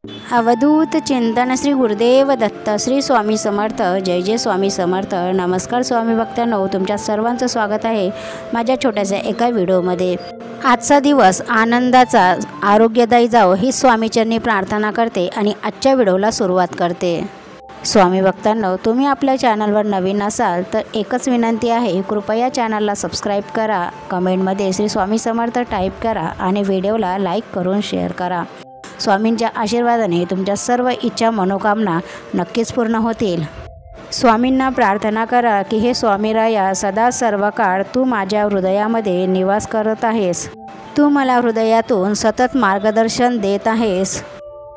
अवधूत चिंतन श्री गुरुदेव दत्त श्री स्वामी समर्थ। जय जय स्वामी समर्थ। नमस्कार स्वामी भक्तांनो, तुमच्या सर्वांचं स्वागत आहे माझ्या छोट्याशा एका व्हिडिओमध्ये। आजचा दिवस आनंदाचा आरोग्यदायी जावो ही स्वामीचरणी प्रार्थना करते आणि आजच्या व्हिडिओला सुरुवात करते। स्वामी भक्तांनो, तुम्ही आपल्या चॅनलवर नवीन असाल तर एकच विनंती आहे, कृपया चॅनलला सबस्क्राईब करा, कमेंटमध्ये श्री स्वामी समर्थ टाईप करा आणि व्हिडिओला लाईक करून शेअर करा। स्वामींच्या आशीर्वादाने तुमच्या सर्व इच्छा मनोकामना नक्कीच पूर्ण होतील। स्वामींना प्रार्थना करा की हे स्वामीराया, सदा सर्व काळ तू माझ्या हृदयामध्ये निवास करत आहेस, तू मला हृदयातून सतत मार्गदर्शन देत आहेस।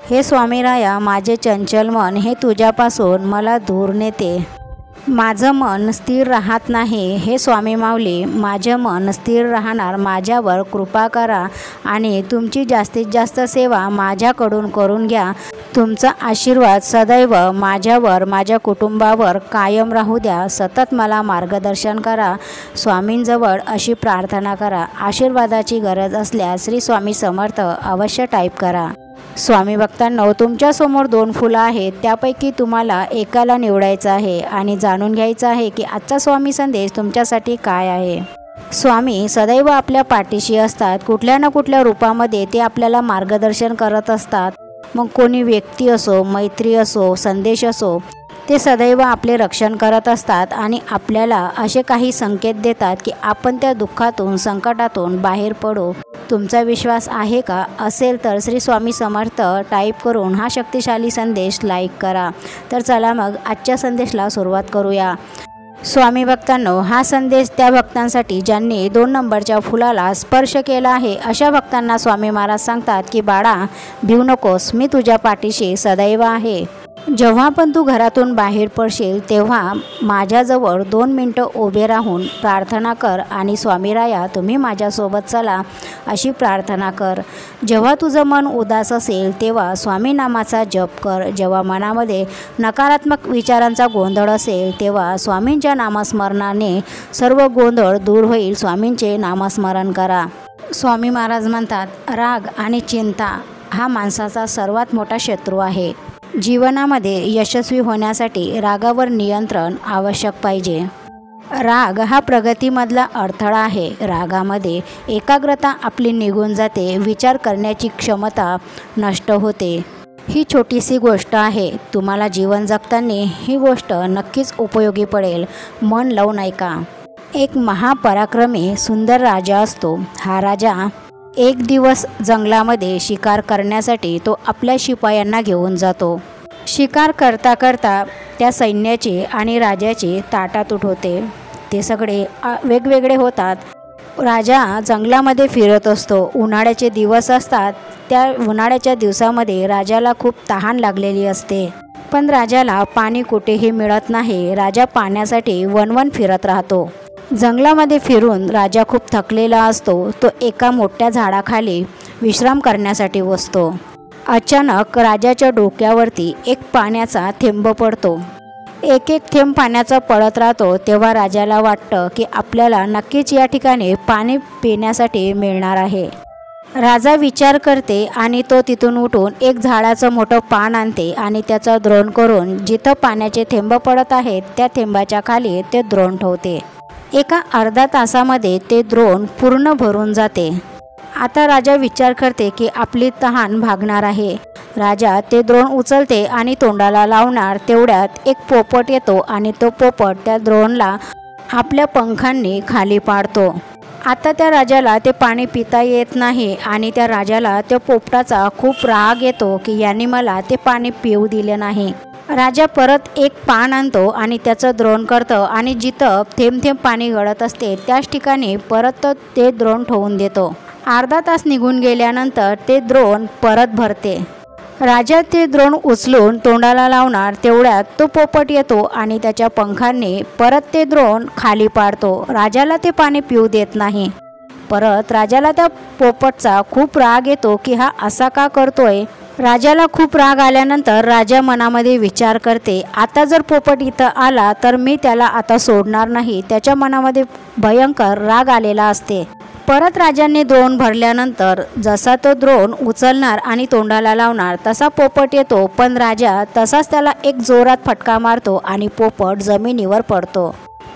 हे स्वामीराया, माझे चंचल मन हे तुझ्यापासून मला दूर नेते, माझं मन स्थिर राहत नाही। हे स्वामी माऊली, माझे मन स्थिर राहणार माझ्यावर कृपा करा आणि तुमची जास्तीत जास्त सेवा माझ्याकडून करून घ्या। तुमचा आशीर्वाद सदैव माझ्यावर, माझ्या कुटुंबावर कायम राहू द्या। सतत मला मार्गदर्शन करा। स्वामींजवळ अशी प्रार्थना करा। आशीर्वादाची गरज असल्यास श्री स्वामी समर्थ अवश्य टाईप करा। स्वामी भक्तांनो, तुमच्यासमोर 2 फुलं आहेत, त्यापैकी तुम्हाला एकाला निवडायचं आहे आणि जाणून घ्यायचं आहे की आजचा स्वामी संदेश तुमच्यासाठी काय आहे। स्वामी सदैव आपल्या पाठीशी असतात, कुठल्या ना कुठल्या रूपामध्ये ते आपल्याला मार्गदर्शन करत असतात। मग कोणी व्यक्ती असो, मैत्री असो, संदेश असो, ते सदैव आपले रक्षण करत असतात आणि आपल्याला असे काही संकेत देतात की आपण त्या दुःखातून, संकटातून बाहेर पडू। तुमचा विश्वास आहे का? असेल तर श्री स्वामी समर्थ टाईप करून हा शक्तिशाली संदेश लाईक करा। तर चला मग आजच्या संदेशाला सुरुवात करूया। स्वामी भक्तांनो, हा संदेश त्या भक्तांसाठी ज्यांनी 2 नंबरच्या फुलाला स्पर्श केला आहे, अशा भक्तांना स्वामी महाराज सांगतात की बाळा, भिवू नकोस, मी तुझ्या पाठीशी सदैव आहे। जेव्हा पण तू घरातून बाहेर पडशील तेव्हा माझ्याजवळ 2 मिनटं उभे राहून प्रार्थना कर आणि स्वामीराया, तुम्ही माझ्यासोबत चला अशी प्रार्थना कर। जेव्हा तुझं मन उदास असेल तेव्हा स्वामी नामाचा जप कर। जेव्हा मनामध्ये नकारात्मक विचारांचा गोंधळ असेल तेव्हा स्वामींच्या नामस्मरणाने सर्व गोंधळ दूर होईल। स्वामींचे नामस्मरण करा। स्वामी महाराज म्हणतात, राग आणि चिंता हा माणसाचा सर्वात मोठा शत्रू आहे। जीवनामध्ये यशस्वी होण्यासाठी रागावर नियंत्रण आवश्यक पाहिजे। राग हा प्रगतीमधला अडथळा आहे। रागामध्ये एकाग्रता आपली निघून जाते, विचार करण्याची क्षमता नष्ट होते। ही छोटीशी गोष्ट आहे, तुम्हाला जीवन जगताना ही गोष्ट नक्कीच उपयोगी पडेल। मन लावून ऐका। एक महापराक्रमी सुंदर राजा असतो। हा राजा एक दिवस जंगलामध्ये शिकार करण्यासाठी तो आपल्या शिपायांना घेऊन जातो। शिकार करता करता त्या सैन्याची आणि राजाची ताटातूट होते। ते सगळे वेगवेगळे होतात। राजा जंगलामध्ये फिरत असतो। उन्हाळ्याचे दिवस असतात। त्या उन्हाळ्याच्या दिवसामध्ये राजाला खूप तहान लागलेली असते, पण राजाला पाणी कुठेही मिळत नाही। राजा पाण्यासाठी वणवण फिरत राहतो। जंगलामध्ये फिरून राजा खूप थकलेला असतो। तो एका मोठ्या झाडाखाली विश्राम करण्यासाठी बसतो। अचानक राजाच्या डोक्यावरती एक पाण्याचा थेंब पडतो। एक थेंब पाण्याचा पडत राहतो। तेव्हा राजाला वाटतं की आपल्याला नक्कीच या ठिकाणी पाणी पिण्यासाठी मिळणार आहे। राजा विचार करते आणि तो तिथून उठून एक झाडाचं मोठं पान आणते आणि त्याचा द्रोण करून जिथं पाण्याचे थेंब पडत आहेत त्या थेंबाच्या खाली ते द्रोण ठेवते। एका अर्धा तासामध्ये ते द्रोण पूर्ण भरून जाते। आता राजा विचार करते की आपली तहान भागणार आहे। राजा ते द्रोण उचलते आणि तोंडाला लावणार तेवढ्यात एक पोपट येतो आणि तो पोपट त्या द्रोणला आपल्या पंखांनी खाली पाडतो। आता त्या राजाला ते पाणी पिता येत नाही आणि त्या राजाला त्या पोपटाचा खूप राग येतो की यांनी मला ते पाणी पिऊ दिले नाही। राजा परत एक पान आणतो आणि त्याचं द्रोण करतं आणि जिथं थेंब थेंब पाणी गळत असते त्याच ठिकाणी परत ते द्रोण ठेवून देतो। अर्धा तास निघून गेल्यानंतर ते द्रोण परत भरते। राजा ते द्रोण उचलून तोंडाला लावणार तेवढ्यात तो पोपट येतो आणि त्याच्या पंखांनी परत ते द्रोण खाली पाडतो। राजाला ते पाणी पिऊ देत नाही। परत राजाला त्या पोपटचा खूप राग येतो की हा असा का करतोय। राजाला खूप राग आल्यानंतर राजा मनामध्ये विचार करते, आता जर पोपट इथं आला तर मी त्याला आता सोडणार नाही। त्याच्या मनामध्ये भयंकर राग आलेला असते। परत राजाने द्रोण भरल्यानंतर जसा तो द्रोण उचलणार आणि तोंडाला लावणार तसा पोपट येतो, पण राजा तसाच त्याला एक जोरात फटका मारतो आणि पोपट जमिनीवर पडतो.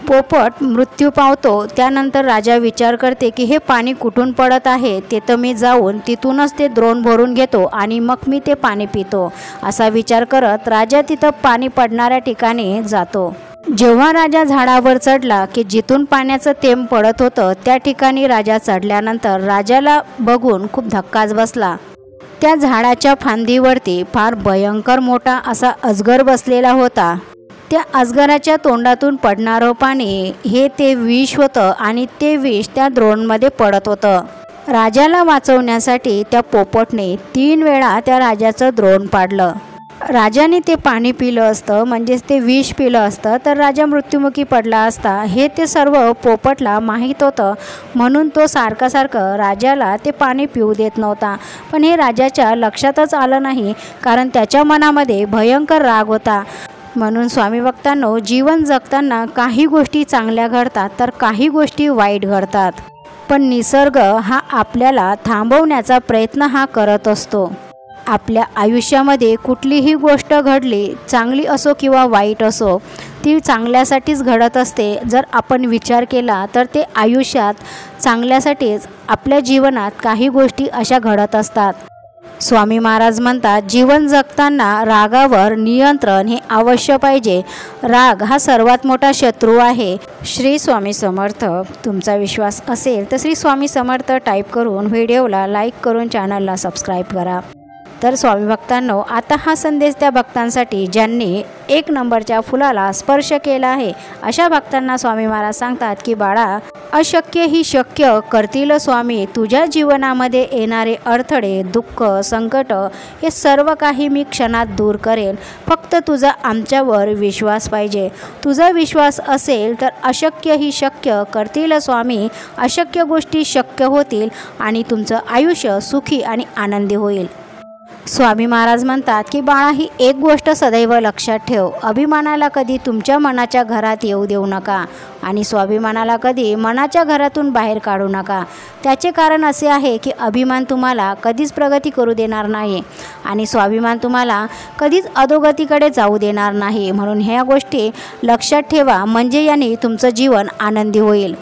पोपट मृत्यू पावतो. त्यानंतर राजा विचार करते की हे पाणी कुठून पडत आहे, ते तर मी जाऊन तिथूनच ते द्रोण भरून घेतो आणि मग मी ते पाणी पितो. असा विचार करत राजा तिथं पाणी पडणाऱ्या ठिकाणी जातो. जेव्हा राजा झाडावर चढला की जिथून पाण्याचं थेंब पडत होतं त्या ठिकाणी राजा चढल्यानंतर राजाला बघून खूप धक्काच बसला. त्या झाडाच्या फांदीवरती फार भयंकर मोठा असा अजगर बसलेला होता. त्या अजगराच्या तोंडातून पडणारं पाणी हे ते विष होतं आणि ते विष त्या द्रोणमध्ये पडत होतं. राजाला वाचवण्यासाठी त्या पोपटने 3 वेळा त्या राजाचं द्रोण पाडलं. राजाने ते पाणी पिलं असतं, म्हणजेच ते विष पिलं असतं, तर राजा मृत्युमुखी पडला असता. हे ते सर्व पोपटला माहीत होतं, म्हणून तो सारखं राजाला ते पाणी पिऊ देत नव्हता. पण हे राजाच्या लक्षातच आलं नाही, कारण त्याच्या मनामध्ये भयंकर राग होता. म्हणून स्वामी भक्तांनो, जीवन जगताना काही गोष्टी चांगल्या घडतात तर काही गोष्टी वाईट घडतात, पण निसर्ग हा आपल्याला थांबवण्याचा प्रयत्न हा करत असतो. आपल्या आयुष्यामध्ये कुठलीही गोष्ट घडली, चांगली असो किंवा वाईट असो, ती चांगल्यासाठीच घडत असते. जर आपण विचार केला तर ते आयुष्यात चांगल्यासाठीच आपल्या जीवनात काही गोष्टी अशा घडत असतात. स्वामी महाराज म्हणतात, जीवन जगताना रागावर नियंत्रण हे अवश्य पाहिजे. राग हा सर्वात मोठा शत्रू आहे. श्री स्वामी समर्थ. तुमचा विश्वास असेल तर श्री स्वामी समर्थ टाईप करून व्हिडिओला लाईक करून चॅनलला सबस्क्राईब करा. तर स्वामी भक्तांनो, आता हा संदेश त्या भक्तांसाठी ज्यांनी 1 नंबरच्या फुलाला स्पर्श केला आहे. अशा भक्तांना स्वामी महाराज सांगतात की बाळा, अशक्य ही शक्य करतील स्वामी. तुझ्या जीवनामध्ये येणारे अडथळे, दुःख, संकट हे सर्व काही मी क्षणात दूर करेन. फक्त तुझा आमच्यावर विश्वास पाहिजे. तुझा विश्वास असेल तर अशक्य ही शक्य करतील स्वामी. अशक्य गोष्टी शक्य होतील आणि तुमचं आयुष्य सुखी आणि आनंदी होईल. स्वामी महाराज म्हणतात की बाळा, ही एक गोष्ट सदैव लक्षात ठेव. अभिमानाला कधी तुमच्या मनाच्या घरात येऊ देऊ नका आणि स्वाभिमानाला कधी मनाच्या घरातून बाहेर काढू नका. त्याचे कारण असे आहे की अभिमान तुम्हाला कधीच प्रगती करू देणार नाही आणि स्वाभिमान तुम्हाला कधीच अधोगतीकडे जाऊ देणार नाही. म्हणून ह्या गोष्टी लक्षात ठेवा, म्हणजे याने तुमचं जीवन आनंदी होईल.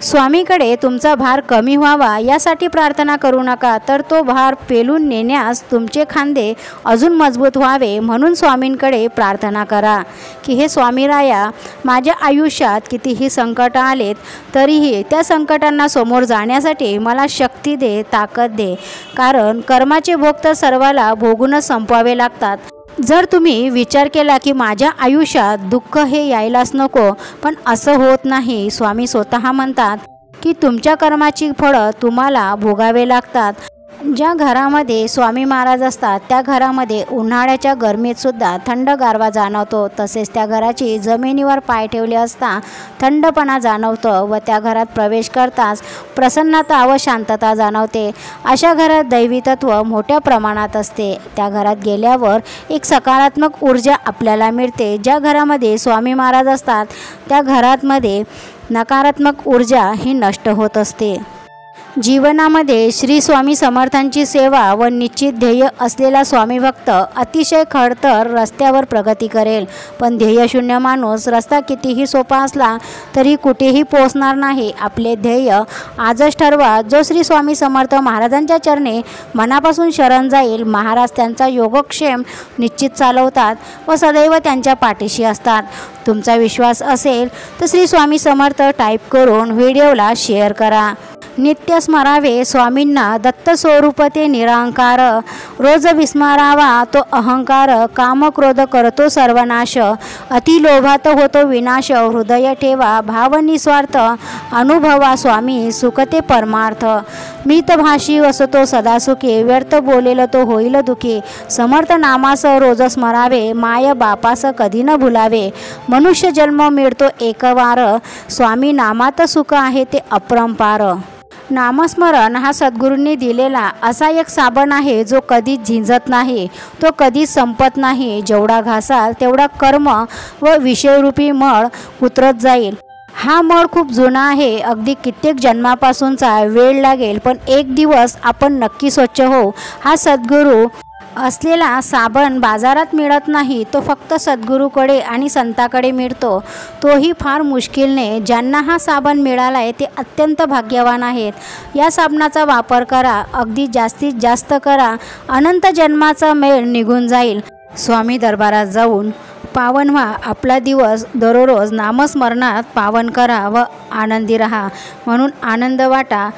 स्वामीकडे तुमचा भार कमी व्हावा यासाठी प्रार्थना करू नका, तर तो भार पेलून नेण्यास तुमचे खांदे अजून मजबूत व्हावे म्हणून स्वामींकडे प्रार्थना करा की हे स्वामीराया, माझ्या आयुष्यात कितीही संकट आलेत तरीही त्या संकटांना समोर जाण्यासाठी मला शक्ती दे, ताकद दे. कारण कर्माचे भोग तर सर्वाला भोगूनच संपवावे लागतात. जर तुम्ही विचार केला की माझ्या आयुष्यात दुःख हे यायलाच नको, पण असं होत नाही. स्वामी स्वतः म्हणतात की तुमच्या कर्माची फळं तुम्हाला भोगावे लागतात. ज्या घरामध्ये स्वामी महाराज असतात त्या घरामध्ये उन्हाळ्याच्या गरमीतसुद्धा थंड गारवा जाणवतो. तसेच त्या घराची जमिनीवर पाय ठेवले असता थंडपणा जाणवतं व त्या घरात प्रवेश करताच प्रसन्नता व शांतता जाणवते. अशा घरात दैवी तत्व मोठ्या प्रमाणात असते. त्या घरात गेल्यावर एक सकारात्मक ऊर्जा आपल्याला मिळते. ज्या घरामध्ये स्वामी महाराज असतात त्या घरामध्ये नकारात्मक ऊर्जा ही नष्ट होत असते. जीवनामध्ये श्री स्वामी समर्थांची सेवा व निश्चित ध्येय असलेला स्वामी भक्त अतिशय खडतर रस्त्यावर प्रगती करेल, पण ध्येयशून्य माणूस रस्ता कितीही सोपा असला तरी कुठेही पोहोचणार नाही. आपले ध्येय आजच ठरवा. जो श्री स्वामी समर्थ महाराजांच्या चरणी मनापासून शरण जाईल, महाराज त्यांचा योगक्षेम निश्चित चालवतात व सदैव त्यांच्या पाठीशी असतात. तुमचा विश्वास असेल तर श्री स्वामी समर्थ टाईप करून व्हिडिओला शेअर करा. नित्य स्मरावे स्वामींना दत्त स्वरूप ते निरांकार. रोज विस्मरावा तो अहंकार. काम क्रोध करतो सर्वनाश. अतिलोभात होतो विनाश. हृदय ठेवा भाव निस्वार्थ. अनुभवा स्वामी सुखते परमार्थ. मितभाषी असतो सदा सुखी. व्यर्थ बोलेल तो होईल दुखी. समर्थ नामास रोज स्मरावे. माय बापास कधी न भुलावे. मनुष्य जन्म मिळतो एकवार. स्वामी नामात सुख आहे ते अपरंपार. नामस्मरण हा सद्गुरूंनी दिलेला असा एक साबण आहे जो कधीच झिंजत नाही, तो कधीच संपत नाही. जेवढा घासाल तेवढा कर्म व विषयरूपी मळ उतरत जाईल. हा मळ खूप जुना आहे, अगदी कित्येक जन्मापासूनचा वेळ लागेल, पण एक दिवस आपण नक्की स्वच्छ होऊ. हा सद्गुरू असलेला साबण बाजारात मिळत नाही, तो फक्त सद्गुरूकडे आणि संताकडे मिळतो, तोही फार मुश्किलने. ज्यांना हा साबण मिळाला आहे ते अत्यंत भाग्यवान आहेत. या साबणाचा वापर करा, अगदी जास्तीत जास्त करा, अनंत जन्माचा मेळ निघून जाईल. स्वामी दरबारात जाऊन पावन व्हा, आपला दिवस दररोज नामस्मरणात पावन करा व आनंदी राहा. म्हणून आनंद वाटा,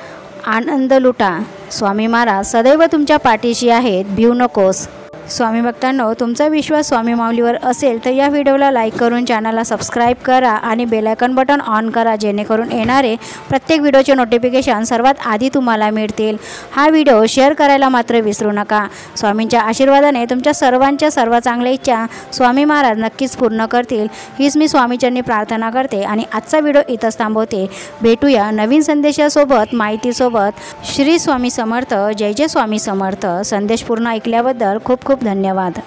आनंद लुटा. स्वामी महाराज सदैव तुमच्या पाठीशी आहेत, भिवू नकोस. स्वामी भक्तांनो, तुमचा विश्वास स्वामी माऊलीवर असेल तर या व्हिडिओला लाईक करून चॅनलला सबस्क्राईब करा आणि बेल आयकॉन बटन ऑन करा, जेणेकरून येणारे प्रत्येक व्हिडिओचे नोटिफिकेशन सर्वात आधी तुम्हाला मिळतील. हा व्हिडिओ शेअर करायला मात्र विसरू नका. स्वामींच्या आशीर्वादाने तुमच्या सर्वांच्या सर्व चांगल्या इच्छा स्वामी महाराज नक्कीच पूर्ण करतील, हीच मी स्वामीचरणी प्रार्थना करते आणि आजचा व्हिडिओ इथंच थांबवते. भेटूया नवीन संदेशासोबत, माहितीसोबत. श्री स्वामी समर्थ. जय जय स्वामी समर्थ. संदेश पूर्ण ऐकल्याबद्दल खूप खूप धन्यवाद.